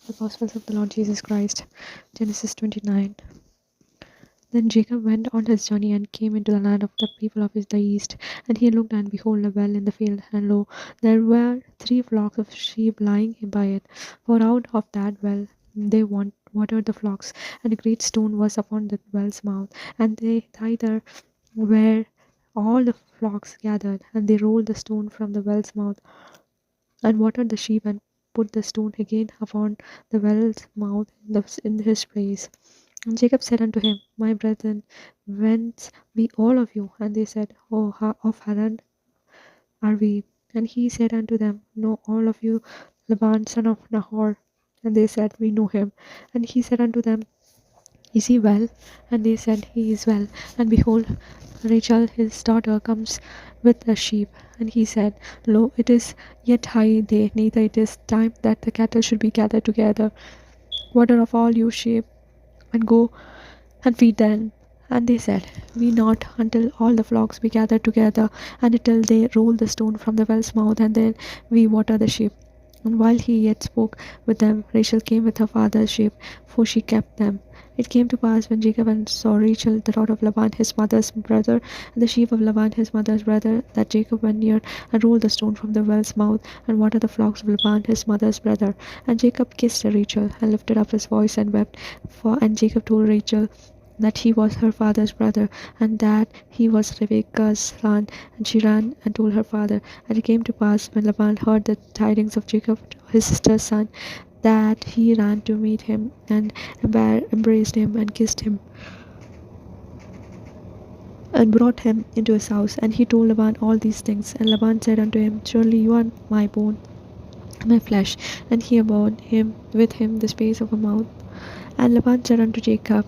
The Gospels of the Lord Jesus Christ. Genesis 29. Then Jacob went on his journey and came into the land of the people of the east. And he looked, and behold, a well in the field, and lo, there were 3 flocks of sheep lying by it. For out of that well they watered the flocks, and a great stone was upon the well's mouth. And they thither were all the flocks gathered, and they rolled the stone from the well's mouth, and watered the sheep, and put the stone again upon the well's mouth in his place. And Jacob said unto him, My brethren, whence be all of you? And they said, of Haran are we. And he said unto them, Know all of you Laban son of Nahor? And they said, We know him. And he said unto them, Is he well? And they said, He is well. And behold, Rachel his daughter comes with the sheep. And he said, Lo, it is yet high day, neither it is time that the cattle should be gathered together. Water of all you sheep, and go and feed them. And they said, We not until all the flocks be gathered together, and until they roll the stone from the well's mouth, and then we water the sheep. And while he yet spoke with them, Rachel came with her father's sheep, for she kept them. It came to pass when Jacob and saw Rachel, the daughter of Laban his mother's brother, and the sheep of Laban his mother's brother, that Jacob went near and rolled the stone from the well's mouth, and watered the flocks of Laban his mother's brother. And Jacob kissed Rachel, and lifted up his voice, and wept. And Jacob told Rachel that he was her father's brother, and that he was Rebekah's son. And she ran and told her father. And it came to pass, when Laban heard the tidings of Jacob his sister's son, that he ran to meet him, and embraced him, and kissed him, and brought him into his house. And he told Laban all these things. And Laban said unto him, Surely you are my bone, my flesh. And he abode him with him the space of a month. And Laban said unto Jacob,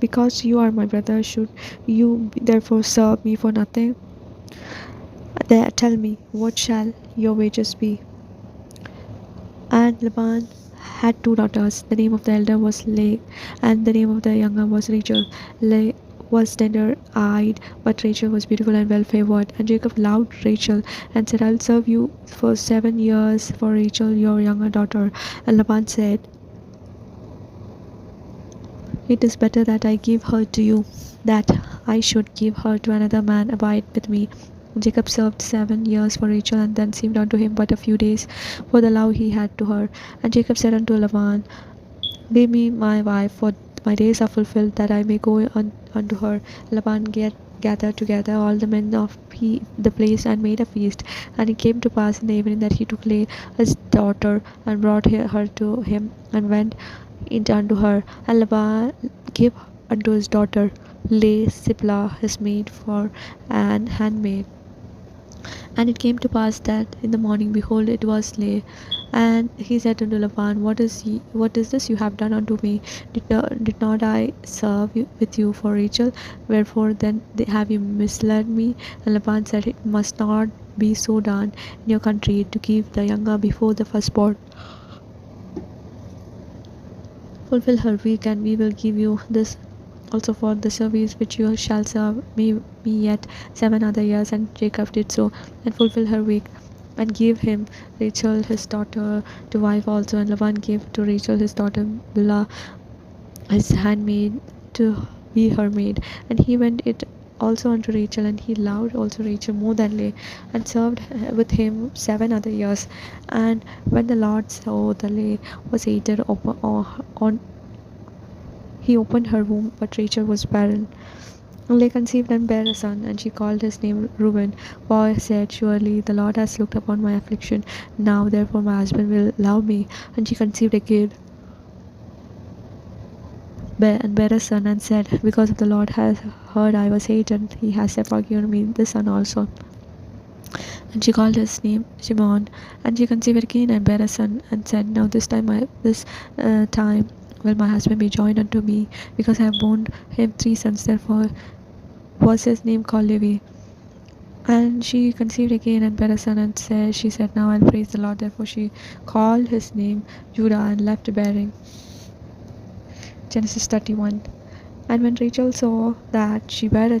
Because you are my brother, should you therefore serve me for nothing? There, tell me, what shall your wages be? And Laban had 2 daughters. The name of the elder was Leah, and the name of the younger was Rachel. Leah was tender-eyed, but Rachel was beautiful and well-favored. And Jacob loved Rachel, and said, I'll serve you for 7 years for Rachel, your younger daughter. And Laban said, It is better that I give her to you, that I should give her to another man. Abide with me. Jacob served 7 years for Rachel, and then seemed unto him but a few days, for the love he had to her. And Jacob said unto Laban, Give me my wife, for my days are fulfilled, that I may go unto her. Laban gathered together all the men of the place, and made a feast. And it came to pass in the evening that he took Leah his daughter, and brought her to him, and went in unto her. And Laban gave unto his daughter Leah Ziplah his maid for an handmaid. And it came to pass that in the morning, behold, it was Leah. And he said unto Laban, What is this you have done unto me? Did not I serve with you for Rachel? Wherefore then have you misled me? And Laban said, It must not be so done in your country, to give the younger before the firstborn. Fulfill her week, and we will give you this also for the service which you shall serve me yet 7 other years. And Jacob did so, and fulfilled her week, and gave him Rachel his daughter to wife also. And Laban gave to Rachel his daughter Bilhah his handmaid to be her maid. And he went it also unto Rachel, and he loved also Rachel more than Leah, and served with him 7 other years. And when the Lord saw that Leah was hated on, he opened her womb, but Rachel was barren. And Leah conceived and bare a son, and she called his name Reuben. For I said, Surely the Lord has looked upon my affliction. Now therefore my husband will love me. And she conceived again, and bare a son, and said, Because the Lord has heard I was hated, he has therefore given me this son also. And she called his name Shimon. And she conceived again and bare a son, and said, Now this time will my husband be joined unto me, because I have borne him 3 sons. Therefore was his name called Levi. And she conceived again and bare a son, and she said, Now I'll praise the Lord. Therefore she called his name Judah, and left bearing. Genesis 31. And when Rachel saw that she bare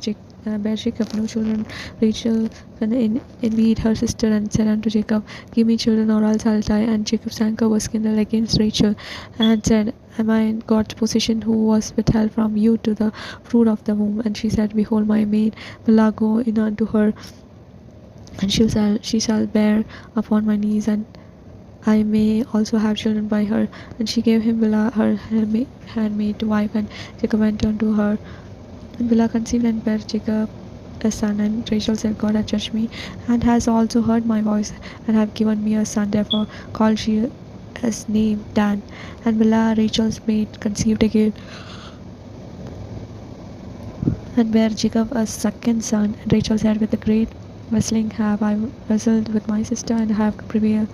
bare Jacob no children. Rachel envied her sister and said unto Jacob, Give me children, or else I'll die. And Jacob's anger was kindled against Rachel, and said, Am I in God's possession, who was withheld from you to the fruit of the womb? And she said, Behold, my maid Bilhah, go in unto her, and she shall bear upon my knees, and I may also have children by her. And she gave him Bilhah, her handmaid, to wife, and Jacob went unto her. And Bilhah conceived and bare Jacob a son. And Rachel said, God hath judged me, and has also heard my voice, and have given me a son. Therefore called she his name Dan. And Bilhah, Rachel's maid, conceived again, and bare Jacob a second son. And Rachel said, With a great wrestling have I wrestled with my sister, and have prevailed.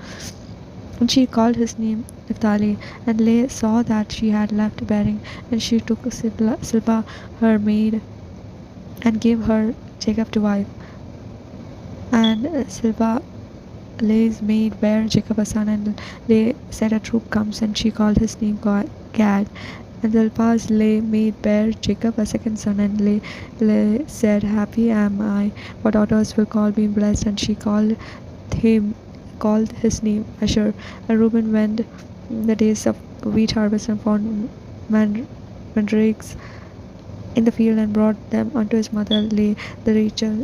And she called his name Naphtali. And Leah saw that she had left bearing, and she took Silpah her maid, and gave her Jacob to wife. And Silpah, Leah's maid, bare Jacob a son, and Leah said, A troop comes, and she called his name Gad. And Zilpah's maid bare Jacob a second son, and Leah said, Happy am I, for daughters will call me blessed. And she him called his name Asher. And Reuben went in the days of wheat harvest, and found mandrakes in the field, and brought them unto his mother Leah. Then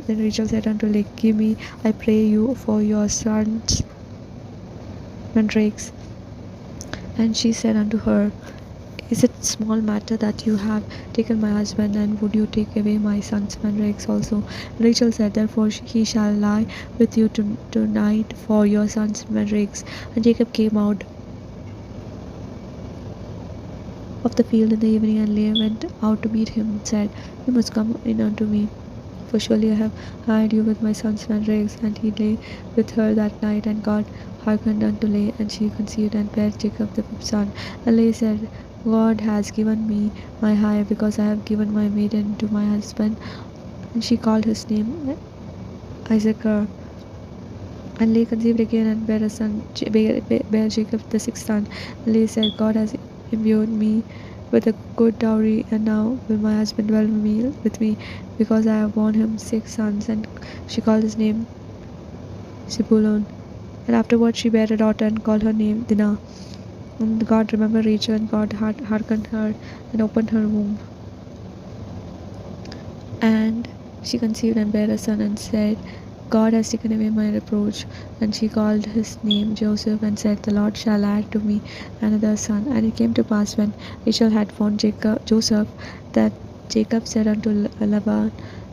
Rachel said unto Leah, Give me, I pray you, for your sons mandrakes. And she said unto her, Is it small matter that you have taken my husband, and would you take away my son's mandrakes also? Rachel said, Therefore he shall lie with you tonight for your son's mandrakes. And Jacob came out of the field in the evening, and Leah went out to meet him, and said, You must come in unto me, for surely I have hired you with my son's mandrakes. And he lay with her that night, and God hearkened unto Leah, and she conceived, and bare Jacob the fifth son. And Leah said, God has given me my hire, because I have given my maiden to my husband. And she called his name Issachar. And Leah conceived again, and bare a son, bare Jacob the sixth son. And Leah said, God has imbued me with a good dowry, and now will my husband dwell with me, because I have borne him 6 sons. And she called his name Zebulun. And afterward she bare a daughter, and called her name Dinah. And God remembered Rachel, and God hearkened her, and opened her womb. And she conceived and bare a son, and said, God has taken away my reproach. And she called his name Joseph, and said, The Lord shall add to me another son. And it came to pass, when Rachel had found Joseph, that Jacob said unto Laban,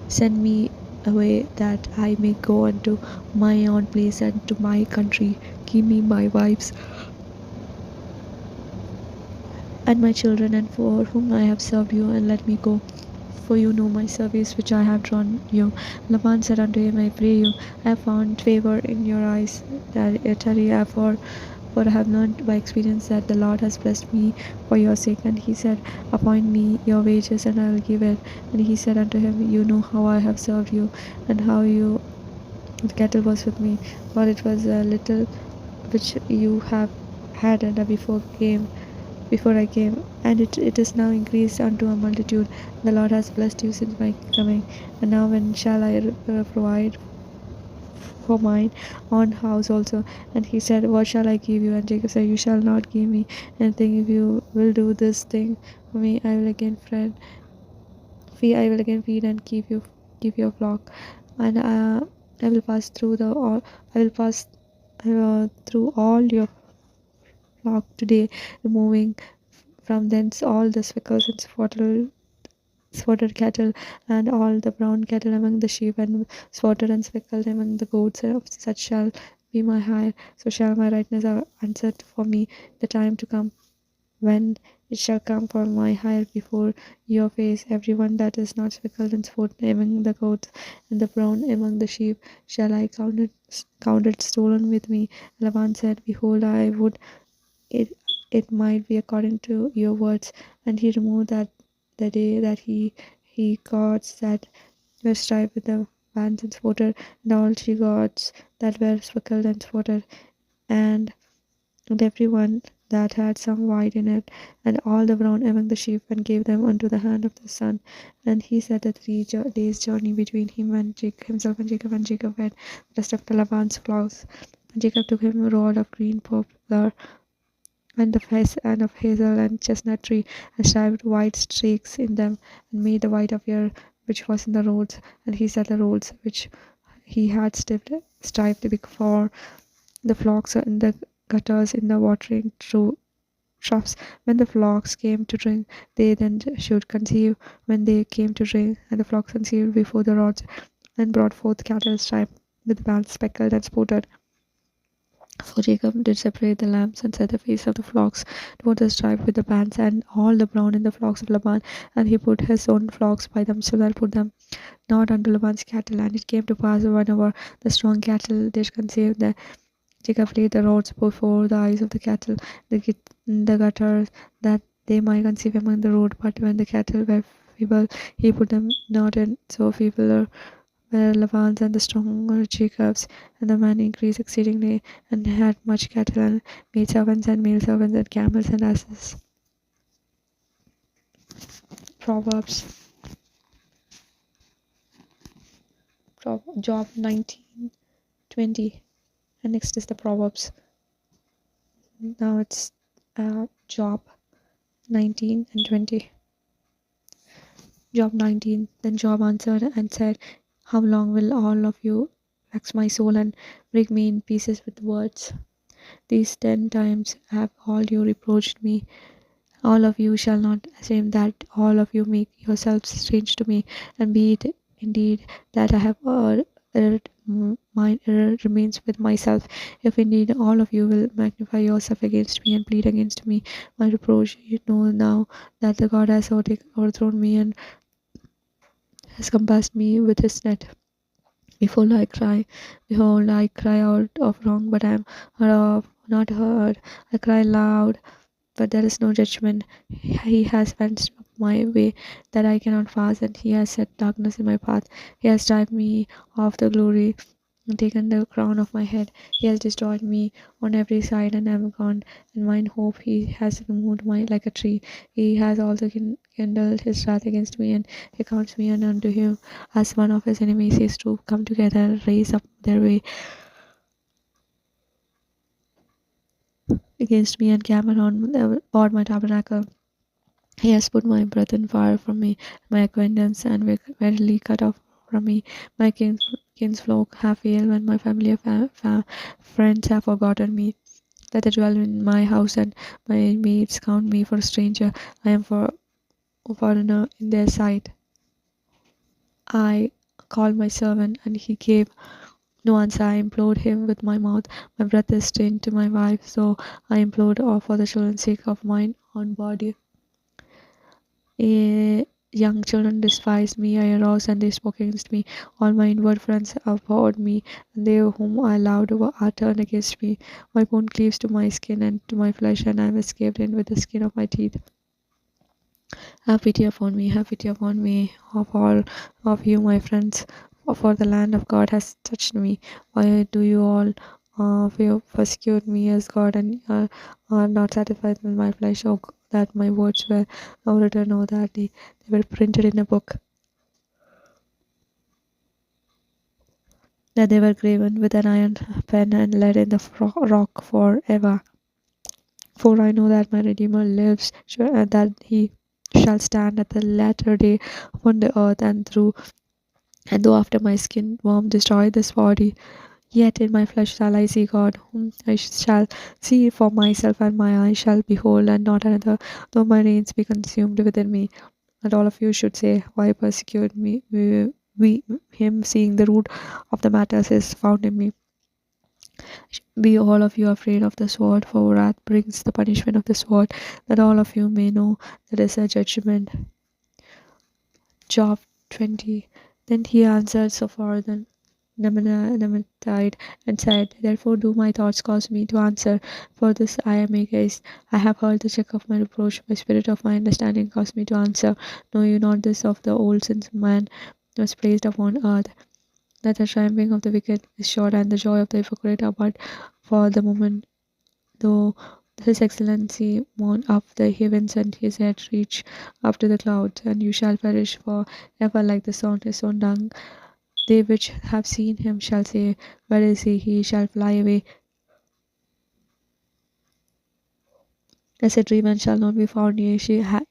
Send me away, that I may go unto my own place, and to my country. Give me my wives and my children, and for whom I have served you, and let me go. For you know my service which I have drawn you. Laban said unto him, I pray you, I have found favor in your eyes, tarry, for I have learned by experience that the Lord has blessed me for your sake. And he said, Appoint me your wages, and I will give it. And he said unto him, You know how I have served you, and how the cattle was with me, for it was a little which you have had, and before I came, and it is now increased unto a multitude. The Lord has blessed you since my coming. And now when shall I provide for mine own house also? And he said, What shall I give you? And Jacob said, You shall not give me anything. If you will do this thing for me, I will again feed and keep your flock. And I will pass through the all I will pass through all your flock today, removing from thence all the speckles and spotted cattle, and all the brown cattle among the sheep, and spotted and speckled among the goats. Such shall be my hire, so shall my rightness answer for me the time to come, when it shall come for my hire before your face. Everyone that is not speckled and spotted among the goats, and the brown among the sheep, shall I count it stolen with me. Laban said, Behold, I would it it might be according to your words. And he removed that the day that he gods that were striped with the bands and spotted, and all she gods that were speckled and spotted, and and everyone that had some white in it, and all the brown among the sheep, and gave them unto the hand of the son. And he set a 3 days' journey between himself and Jacob had the rest of the Laban's flocks. And Jacob took him a rod of green poplar and of hazel and chestnut tree, and striped white streaks in them, and made the white appear which was in the roads. And he set the roads which he had striped before the flocks in the gutters in the watering troughs. When the flocks came to drink, they then should conceive when they came to drink, and the flocks conceived before the rods, and brought forth cattle striped with bands speckled and spotted. So Jacob did separate the lambs, and set the face of the flocks toward the stripe with the bands, and all the brown in the flocks of Laban. And he put his own flocks by themselves, and put them not unto Laban's cattle. And it came to pass, whenever the strong cattle did conceive, that Jacob laid the rods before the eyes of the cattle, the gutters, that they might conceive among the road. But when the cattle were feeble, he put them not in. So feebler were Laban's and the stronger Jacob's. And the man increased exceedingly, and had much cattle, and maid servants and male servants, and camels and asses. Proverbs. Job 19:20. And next is the Proverbs. Now it's Job 19 and 20. Job 19. Then Job answered and said, how long will all of you vex my soul, and break me in pieces with words? These 10 times have all you reproached me. All of you shall not ashamed that all of you make yourselves strange to me, and be it indeed that I have erred, mine error remains with myself. If indeed all of you will magnify yourself against me, and plead against me my reproach, you know now that the God has overthrown me, and has compassed me with his net. Behold, I cry out of wrong, but I am not heard. I cry loud, but there is no judgment. He has fenced up my way that I cannot pass, and he has set darkness in my path. He has stripped me of the glory, and taken the crown of my head. He has destroyed me on every side, and I am gone. And mine hope he has removed my like a tree. He has also kindled his wrath against me, and he counts me unto him as one of his enemies. Is to come together, raise up their way against me, and camp around my tabernacle. He has put my brethren far from me, my acquaintance and verily cut off from me. My kinsfolk have failed, and my family of friends have forgotten me. That they dwell in my house, and my maids count me for a stranger. I am for a foreigner in their sight. I called my servant, and he gave no answer. I implored him with my mouth. My breath is strained to my wife, so I implored for the children's sake of mine own body. Young children despised me. I arose, and they spoke against me. All my inward friends abhorred me, and they whom I loved are turned against me. My bone cleaves to my skin and to my flesh, and I am escaped in with the skin of my teeth. Have pity upon me, have pity upon me, of all of you, my friends, for the land of God has touched me. Why do you all of you persecute me as God, and are not satisfied with my flesh? Oh, that my words were now written, or that they were printed in a book, that they were graven with an iron pen, and laid in the rock forever. For I know that my Redeemer lives, sure, and that he shall stand at the latter day upon the earth. And though after my skin worm destroy this body, yet in my flesh shall I see God, whom I shall see for myself, and my eyes shall behold, and not another, though my reins be consumed within me. And all of you should say, why persecute me? Him, seeing the root of the matters is found in me. Be all of you afraid of the sword, for wrath brings the punishment of the sword, that all of you may know that is a judgment. Job 20. Then he answered Sophar the Naamathite, and said, therefore do my thoughts cause me to answer, for this I am against. I have heard the check of my reproach, my spirit of my understanding caused me to answer. Know you not this of the old, since man was placed upon earth, that the triumphing of the wicked is short, and the joy of the hypocrite are but for the moment. though his excellency mount up the heavens and his head reach up to the clouds, and you shall perish for ever like the sun, his own dung. They which have seen him shall say, where is he? He shall fly away as a dream and shall not be found. Yea,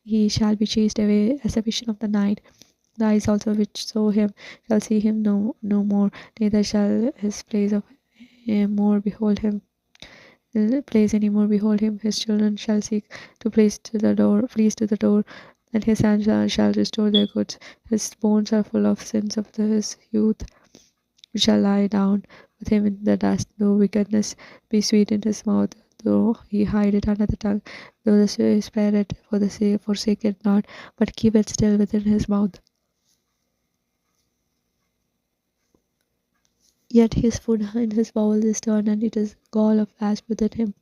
he shall be chased away as a vision of the night. The eyes also which saw him shall see him no more, neither shall his place of more behold him. Place any more behold him. His children shall seek to place to the door, fleece to the door, and his hands shall restore their goods. His bones are full of sins of his youth. We shall lie down with him in the dust, though wickedness be sweet in his mouth, though he hide it under the tongue, though the spare it for the sake forsake it not, but keep it still within his mouth. Yet his food in his bowels is turned, and it is gall of asp within him.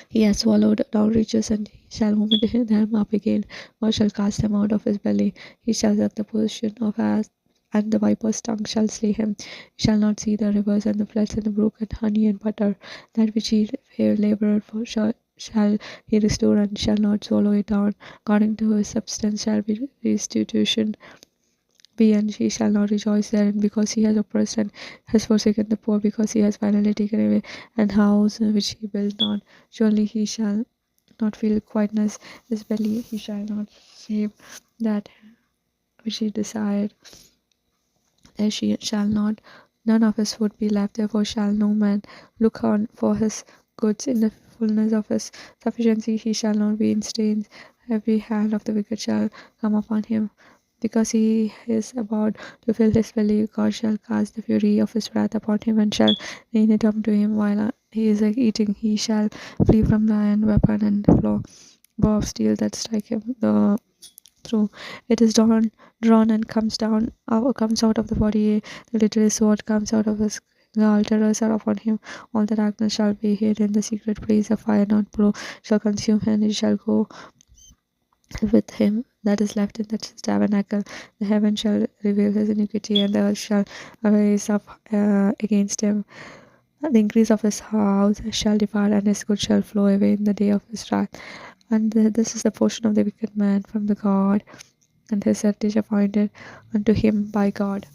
He has swallowed down riches, and he shall vomit them up again. God shall cast them out of his belly. He shall suck the portion of asp, and the viper's tongue shall slay him. He shall not see the rivers and the floods and the brook and honey and butter. That which he labored for shall he restore, and shall not swallow it down. According to his substance shall be restitution be, and he shall not rejoice therein, because he has oppressed and has forsaken the poor, because he has finally taken away an house which he built not. Surely he shall not feel quietness, his belly he shall not save that which he desired. There she shall not none of his food be left, therefore shall no man look on for his goods. In the fullness of his sufficiency he shall not be in stains. Every hand of the wicked shall come upon him, because he is about to fill his belly. God shall cast the fury of his wrath upon him, and shall rain it unto him while he is eating. He shall flee from the iron weapon and bow of steel that strike him through. It is drawn and comes out of the body. The literal sword comes out of his all terrors are upon him. All the darkness shall be hid in the secret place. A fire not blow shall consume him, and he shall go with him that is left in the tabernacle. The heaven shall reveal his iniquity, and the earth shall rise up against him. The increase of his house shall depart, and his good shall flow away in the day of his wrath. And this is the portion of the wicked man from the God, and his heritage appointed unto him by God.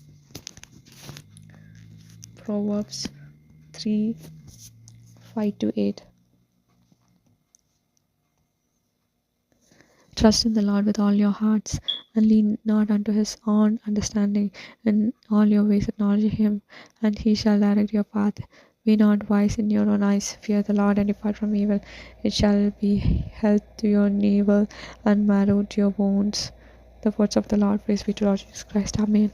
Proverbs 3:5-8. Trust in the Lord with all your hearts, and lean not unto his own understanding. In all your ways acknowledge him, and he shall direct your path. Be not wise in your own eyes. Fear the Lord and depart from evil. It shall be health to your navel and marrow to your bones. The words of the Lord. Praise be to Lord Jesus Christ. Amen.